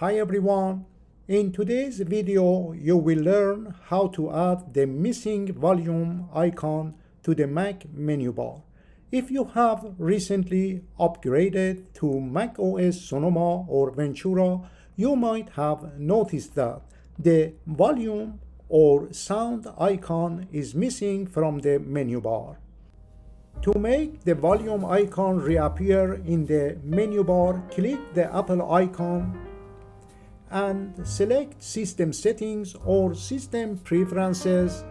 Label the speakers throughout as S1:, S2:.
S1: Hi everyone, in today's video you will learn how to add the missing volume icon to the Mac menu bar. If you have recently upgraded to macOS Sonoma or Ventura, you might have noticed that the volume or sound icon is missing from the menu bar. To make the volume icon reappear in the menu bar, click the Apple icon and select System Settings or System Preferences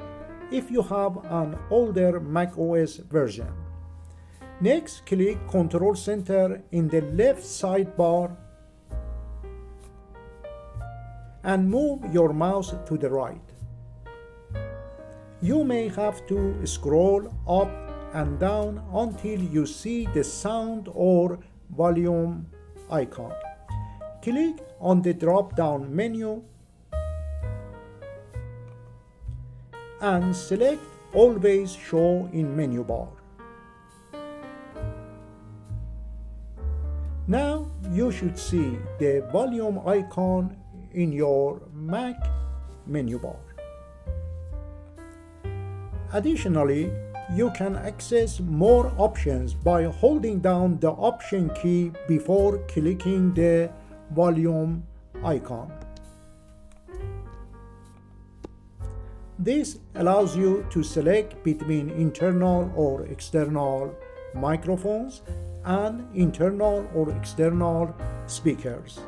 S1: if you have an older macOS version. Next, click Control Center in the left sidebar and move your mouse to the right. You may have to scroll up and down until you see the sound or volume icon. Click on the drop-down menu and select Always Show in Menu Bar. Now you should see the volume icon in your Mac menu bar. Additionally, you can access more options by holding down the Option key before clicking the volume icon. This allows you to select between internal or external microphones and internal or external speakers,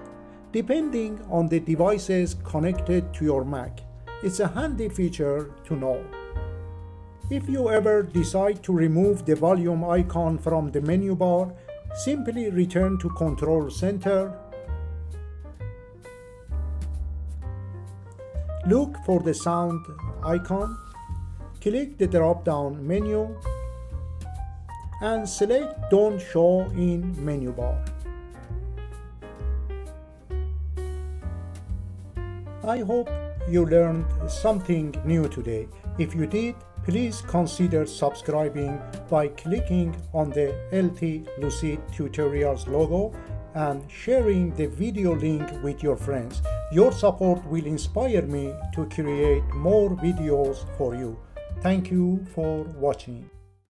S1: depending on the devices connected to your Mac. It's a handy feature to know. If you ever decide to remove the volume icon from the menu bar, simply return to Control Center. Look for the sound icon, click the drop-down menu, and select Don't Show in Menu Bar. I hope you learned something new today. If you did, please consider subscribing by clicking on the LT Lucid Tutorials logo and sharing the video link with your friends. Your support will inspire me to create more videos for you. Thank you for watching.